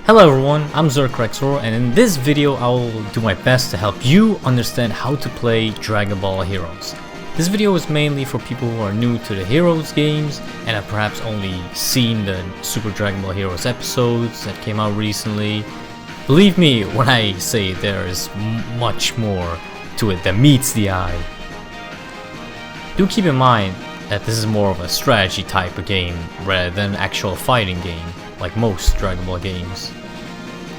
Hello everyone, I'm Zerkrexor, and in this video I will do my best to help you understand how to play Dragon Ball Heroes. This video is mainly for people who are new to the Heroes games and have perhaps only seen the Super Dragon Ball Heroes episodes that came out recently. Believe me when I say there is much more to it than meets the eye. Do keep in mind that this is more of a strategy type of game rather than an actual fighting game, like most Dragon Ball games.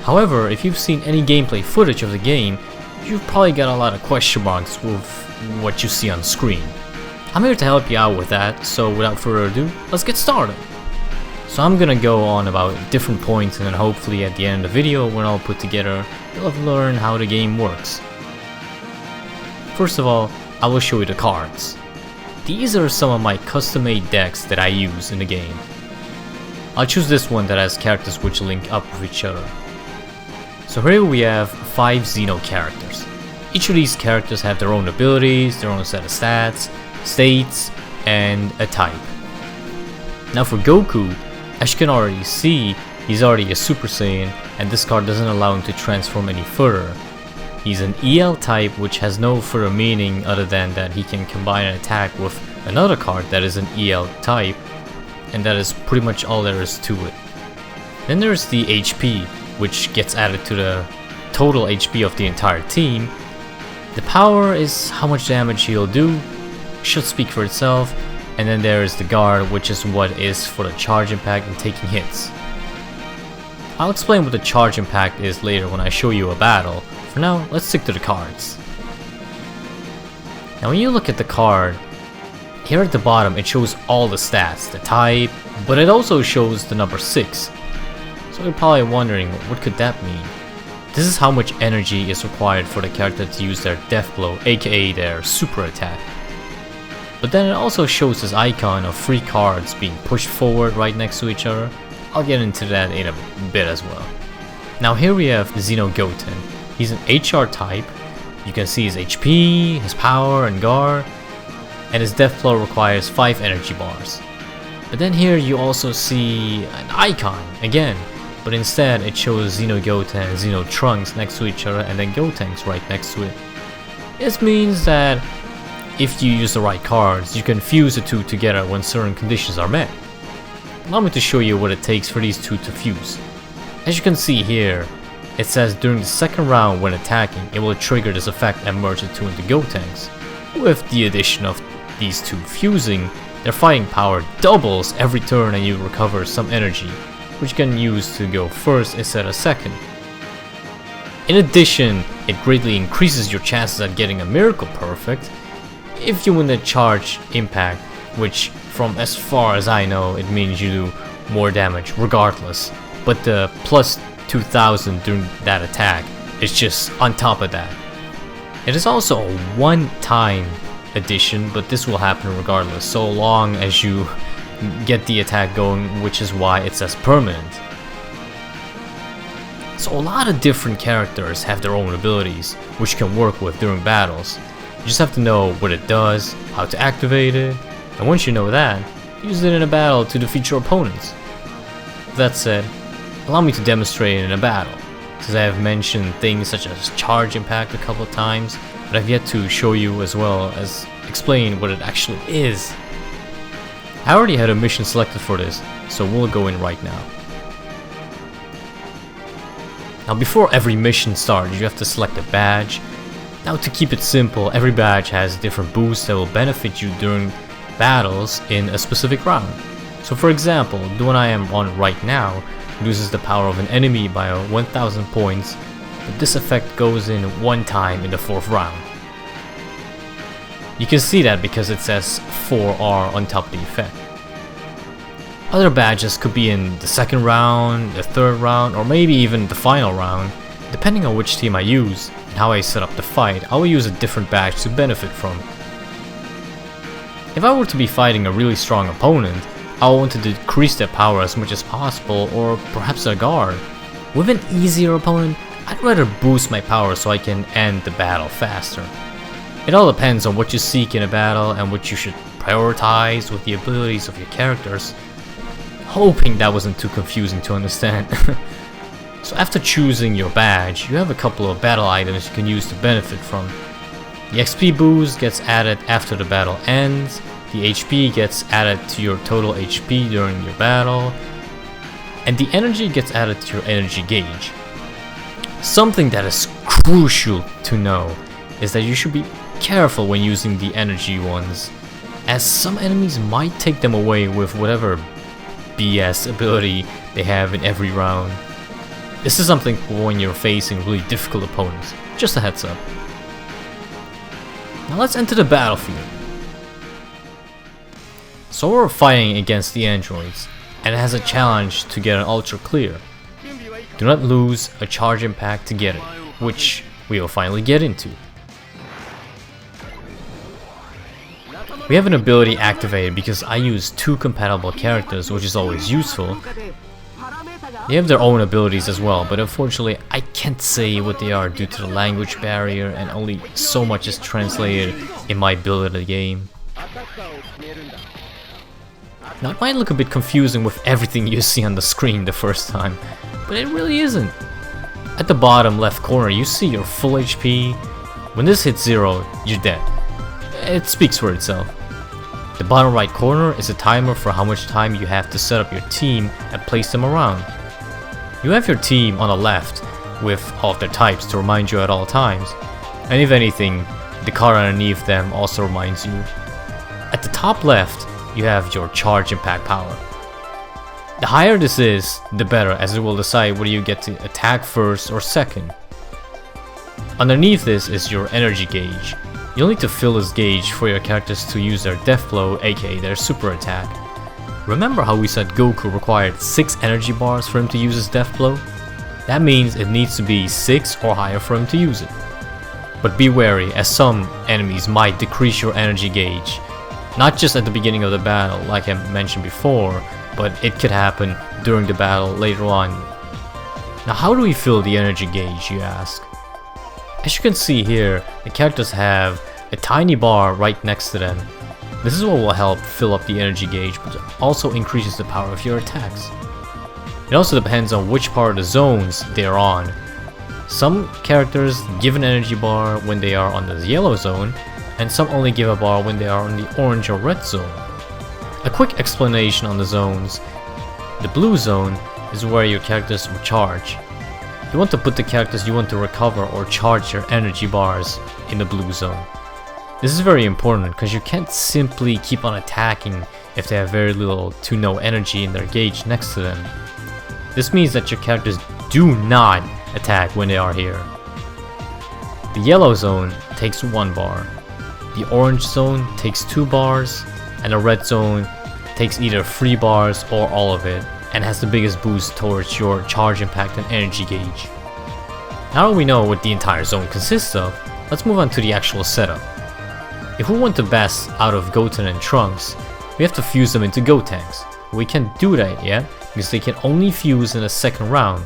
However, if you've seen any gameplay footage of the game, you've probably got a lot of question marks with what you see on screen. I'm here to help you out with that, so without further ado, let's get started. So I'm gonna go on about different points, and then hopefully at the end of the video, when all put together, you'll have learned how the game works. First of all, I will show you the cards. These are some of my custom-made decks that I use in the game. I'll choose this one that has characters which link up with each other. So here we have 5 Xeno characters. Each of these characters have their own abilities, their own set of stats, states, and a type. Now for Goku, as you can already see, he's already a Super Saiyan, and this card doesn't allow him to transform any further. He's an EL type, which has no further meaning other than that he can combine an attack with another card that is an EL type, and that is pretty much all there is to it. Then there's the HP, which gets added to the total HP of the entire team. The power is how much damage he'll do, should speak for itself, and then there is the guard, which is what is for the charge impact and taking hits. I'll explain what the charge impact is later when I show you a battle. For now, let's stick to the cards. Now when you look at the card, here at the bottom it shows all the stats, the type, but it also shows the number 6. So you're probably wondering, what could that mean? This is how much energy is required for the character to use their death blow, aka their super attack. But then it also shows this icon of 3 cards being pushed forward right next to each other. I'll get into that in a bit as well. Now here we have Xeno Goten. He's an HR type. You can see his HP, his power and guard, and his death blow requires 5 energy bars. But then here you also see an icon again, but instead it shows Xeno Goten and Xeno Trunks next to each other and then Gotenks right next to it. This means that if you use the right cards, you can fuse the two together when certain conditions are met. Allow me to show you what it takes for these two to fuse. As you can see here, it says during the second round when attacking, it will trigger this effect and merge the two into Gotenks. With the addition of these two fusing, their fighting power doubles every turn and you recover some energy, which you can use to go first instead of second. In addition, it greatly increases your chances at getting a Miracle Perfect if you win the charge impact, which from as far as I know, it means you do more damage regardless, but the plus 2000 during that attack is just on top of that. It is also a one-time addition, but this will happen regardless, so long as you get the attack going, which is why it says permanent. So a lot of different characters have their own abilities, which you can work with during battles. You just have to know what it does, how to activate it, and once you know that, use it in a battle to defeat your opponents. That said, allow me to demonstrate it in a battle, since I have mentioned things such as charge impact a couple of times, but I've yet to show you as well as explain what it actually is. I already had a mission selected for this, so we'll go in right now. Now before every mission starts, you have to select a badge. Now to keep it simple, every badge has different boosts that will benefit you during battles in a specific round. So for example, the one I am on right now loses the power of an enemy by 1000 points, but this effect goes in one time in the 4th round. You can see that because it says 4R on top of the effect. Other badges could be in the 2nd round, the 3rd round, or maybe even the final round. Depending on which team I use and how I set up the fight, I will use a different badge to benefit from. If I were to be fighting a really strong opponent, I will want to decrease their power as much as possible, or perhaps their guard. With an easier opponent, I'd rather boost my power so I can end the battle faster. It all depends on what you seek in a battle and what you should prioritize with the abilities of your characters. Hoping that wasn't too confusing to understand. So after choosing your badge, you have a couple of battle items you can use to benefit from. The XP boost gets added after the battle ends, the HP gets added to your total HP during your battle, and the energy gets added to your energy gauge. Something that is crucial to know is that you should be careful when using the energy ones, as some enemies might take them away with whatever BS ability they have in every round. This is something for when you're facing really difficult opponents, just a heads up. Now let's enter the battlefield. So we're fighting against the androids, and it has a challenge to get an ultra clear. Do not lose a charge impact to get it, which we will finally get into. We have an ability activated because I use 2 compatible characters, which is always useful. They have their own abilities as well, but unfortunately I can't say what they are due to the language barrier, and only so much is translated in my build of the game. Now it might look a bit confusing with everything you see on the screen the first time, but it really isn't. At the bottom left corner you see your full HP. When this hits 0, you're dead. It speaks for itself. The bottom right corner is a timer for how much time you have to set up your team and place them around. You have your team on the left with all of their types to remind you at all times, and if anything, the card underneath them also reminds you. At the top left, you have your charge impact power. The higher this is, the better, as it will decide whether you get to attack first or second. Underneath this is your energy gauge. You'll need to fill this gauge for your characters to use their death blow, aka their super attack. Remember how we said Goku required 6 energy bars for him to use his death blow? That means it needs to be 6 or higher for him to use it. But be wary, as some enemies might decrease your energy gauge. Not just at the beginning of the battle, like I mentioned before, but it could happen during the battle later on. Now how do we fill the energy gauge, you ask? As you can see here, the characters have a tiny bar right next to them. This is what will help fill up the energy gauge, but also increases the power of your attacks. It also depends on which part of the zones they are on. Some characters give an energy bar when they are on the yellow zone, and some only give a bar when they are on the orange or red zone. A quick explanation on the zones. The blue zone is where your characters recharge. You want to put the characters you want to recover or charge their energy bars in the blue zone. This is very important because you can't simply keep on attacking if they have very little to no energy in their gauge next to them. This means that your characters do not attack when they are here. The yellow zone takes 1 bar, the orange zone takes 2 bars, and the red zone takes either 3 bars or all of it, and has the biggest boost towards your charge impact and energy gauge. Now that we know what the entire zone consists of, let's move on to the actual setup. If we want the best out of Goten and Trunks, we have to fuse them into Gotenks. We can't do that yet, because they can only fuse in the second round.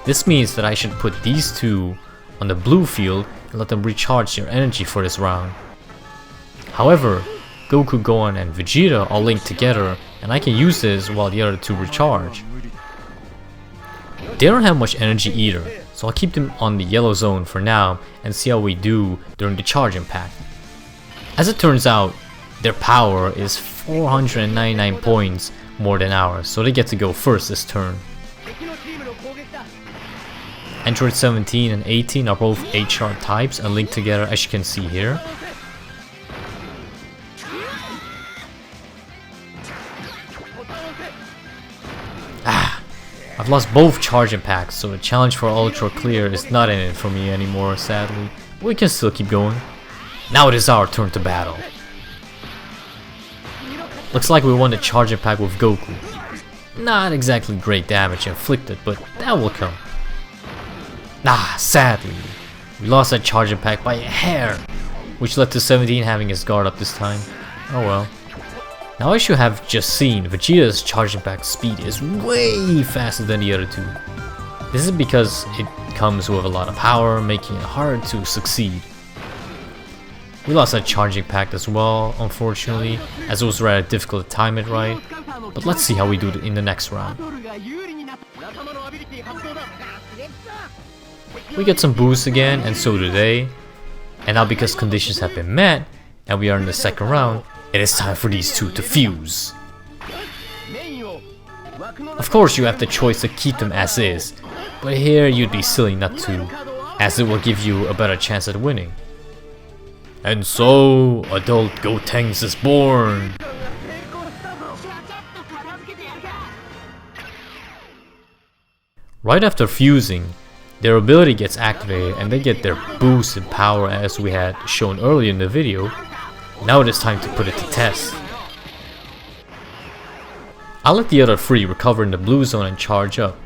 This means that I should put these 2 on the blue field and let them recharge their energy for this round. However, Goku, Gohan and Vegeta are linked together, and I can use this while the other 2 recharge. They don't have much energy either, so I'll keep them on the yellow zone for now and see how we do during the charge impact. As it turns out, their power is 499 points more than ours, so they get to go first this turn. Android 17 and 18 are both HR types and linked together, as you can see here. I've lost both charge impacts, so the challenge for Ultra Clear is not in it for me anymore, sadly. But we can still keep going. Now it is our turn to battle. Looks like we won the charge impact with Goku. Not exactly great damage inflicted, but that will come. Sadly, we lost that charge impact by a hair, which led to 17 having his guard up this time. Oh well. Now, as you have just seen, Vegeta's charge impact speed is way faster than the other 2. This is because it comes with a lot of power, making it hard to succeed. We lost that charge impact as well, unfortunately, as it was rather difficult to time it right, but let's see how we do it in the next round. We get some boosts again, and so do they. And now because conditions have been met, and we are in the second round, it is time for these two to fuse. Of course you have the choice to keep them as is, but here you'd be silly not to, as it will give you a better chance at winning. And so, adult Gotenks is born! Right after fusing, their ability gets activated and they get their boost in power as we had shown earlier in the video. Now it is time to put it to test. I'll let the other three recover in the blue zone and charge up,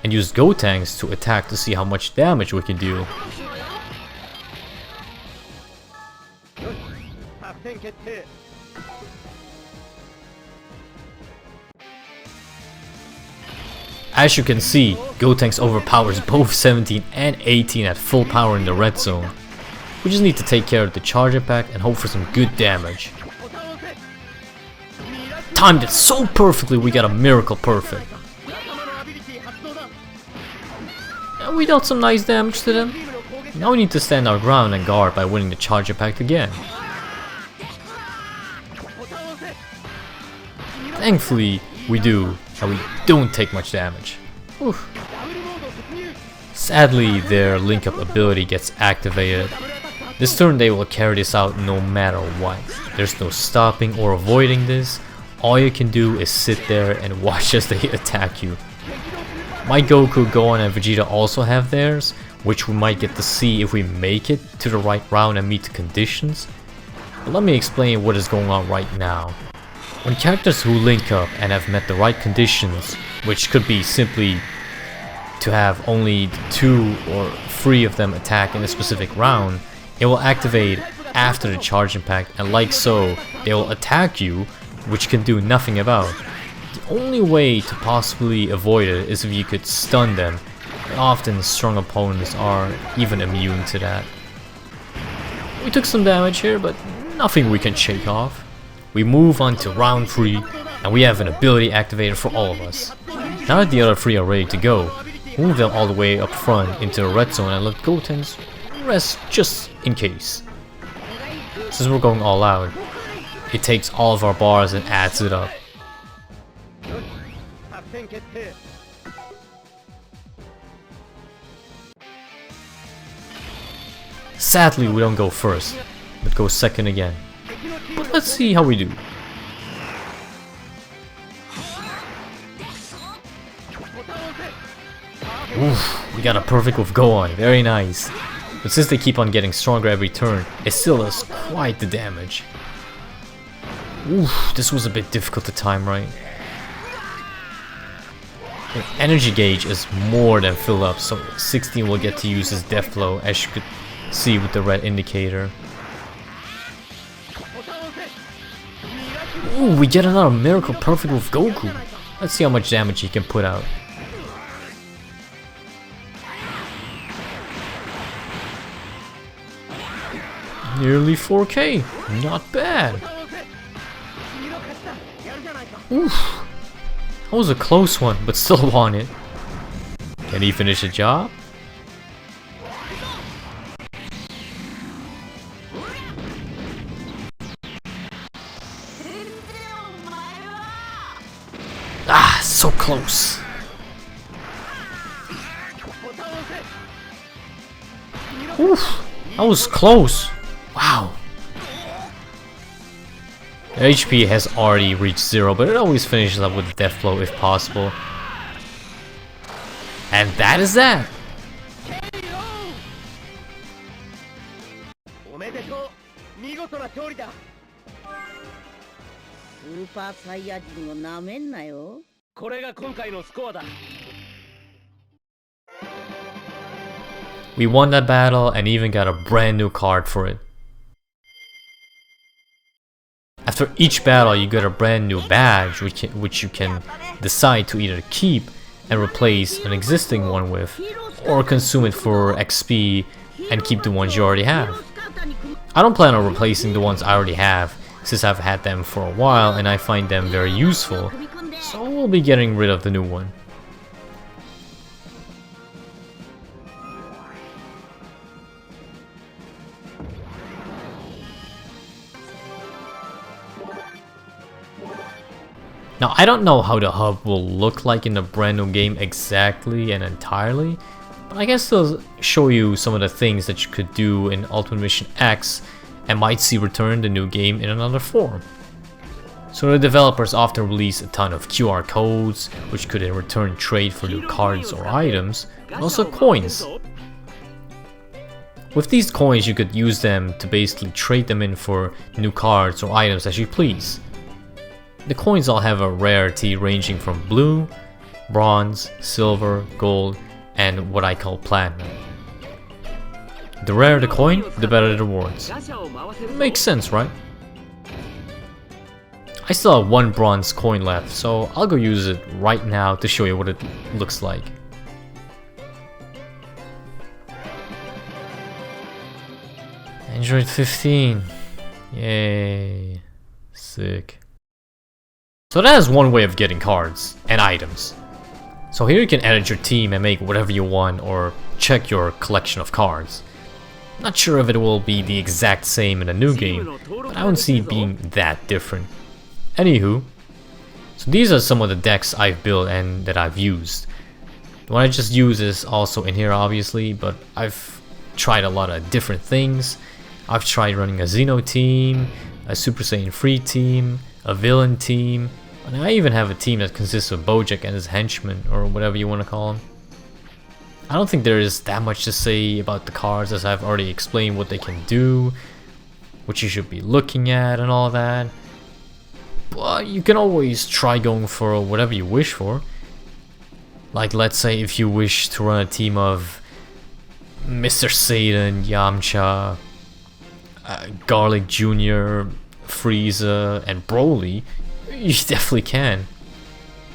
and use Gotenks to attack to see how much damage we can do. As you can see, Gotenks overpowers both 17 and 18 at full power in the red zone. We just need to take care of the charge impact and hope for some good damage. Timed it so perfectly we got a miracle perfect. And we dealt some nice damage to them. Now we need to stand our ground and guard by winning the charge impact again. Thankfully, we do, and we don't take much damage. Oof. Sadly, their link-up ability gets activated. This turn they will carry this out no matter what. There's no stopping or avoiding this. All you can do is sit there and watch as they attack you. My Goku, Gohan and Vegeta also have theirs, which we might get to see if we make it to the right round and meet the conditions. But let me explain what is going on right now. When characters who link up and have met the right conditions, which could be simply to have only 2 or 3 of them attack in a specific round, it will activate after the charge impact, and like so, they will attack you, which can do nothing about. The only way to possibly avoid it is if you could stun them, and often strong opponents are even immune to that. We took some damage here, but nothing we can shake off. We move on to round 3, and we have an ability activated for all of us. Now that the other 3 are ready to go, move them all the way up front into the red zone and let Gotenks rest just in case. Since we're going all out, it takes all of our bars and adds it up. Sadly, we don't go first, but go second again. But let's see how we do. Oof, we got a perfect with Gohan, very nice. But since they keep on getting stronger every turn, it still does quite the damage. Oof, this was a bit difficult to time right. The energy gauge is more than filled up, so 16 will get to use his death blow, as you could see with the red indicator. Ooh, we get another miracle perfect with Goku. Let's see how much damage he can put out. Nearly 4k, not bad. Oof, that was a close one, but still won it. Can he finish the job? Ah, so close. Oof, that was close. Wow. Their HP has already reached 0, but it always finishes up with a death blow if possible. And that is that. We won that battle and even got a brand new card for it. After each battle you get a brand new badge which you can decide to either keep and replace an existing one with, or consume it for XP and keep the ones you already have. I don't plan on replacing the ones I already have, since I've had them for a while and I find them very useful, so we'll be getting rid of the new one. Now, I don't know how the hub will look like in the brand new game exactly and entirely, but I guess they'll show you some of the things that you could do in Ultimate Mission X and might see return in the new game in another form. So the developers often release a ton of QR codes, which could in return trade for new cards or items, and also coins. With these coins, you could use them to basically trade them in for new cards or items as you please. The coins all have a rarity ranging from blue, bronze, silver, gold, and what I call platinum. The rarer the coin, the better the rewards. Makes sense, right? I still have one bronze coin left, so I'll go use it right now to show you what it looks like. Android 15. Yay. Sick. So that is one way of getting cards and items. So here you can edit your team and make whatever you want or check your collection of cards. Not sure if it will be the exact same in a new game, but I don't see it being that different. Anywho, so these are some of the decks I've built and that I've used. The one I just used is also in here obviously, but I've tried a lot of different things. I've tried running a Xeno team, a Super Saiyan Free team, a villain team, and I even have a team that consists of Bojack and his henchmen, or whatever you want to call them. I don't think there is that much to say about the cards, as I've already explained what they can do, what you should be looking at and all that. But you can always try going for whatever you wish for. Like, let's say if you wish to run a team of Mr. Satan, Yamcha, Garlic Jr., Frieza, and Broly, you definitely can.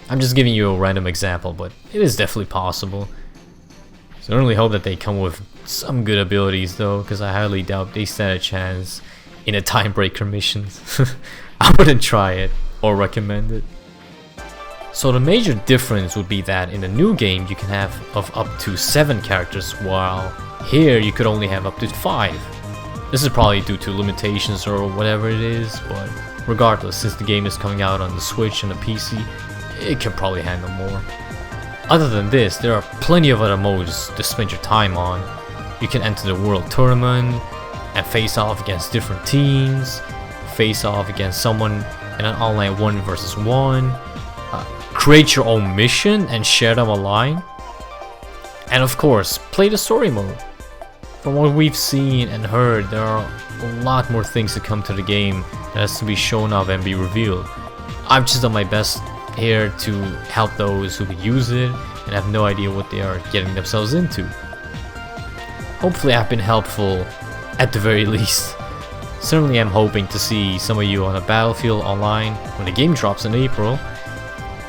I'm just giving you a random example, but it is definitely possible. So I really hope that they come with some good abilities though, because I highly doubt they stand a chance in a Time Breaker missions. I wouldn't try it or recommend it. So the major difference would be that in the new game you can have of up to 7 characters, while here you could only have up to 5. This is probably due to limitations or whatever it is, but regardless, since the game is coming out on the Switch and the PC, it can probably handle more. Other than this, there are plenty of other modes to spend your time on. You can enter the World Tournament and face off against different teams, face off against someone in an online 1 versus 1, create your own mission and share them online, and of course, play the story mode. From what we've seen and heard, there are a lot more things to come to the game that has to be shown off and be revealed. I've just done my best here to help those who use it and have no idea what they are getting themselves into. Hopefully I've been helpful at the very least. Certainly I'm hoping to see some of you on a battlefield online when the game drops in April.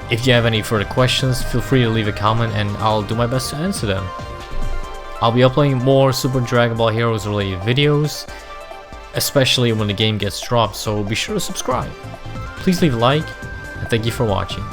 If you have any further questions, feel free to leave a comment and I'll do my best to answer them. I'll be uploading more Super Dragon Ball Heroes related videos, especially when the game gets dropped, so be sure to subscribe. Please leave a like, and thank you for watching.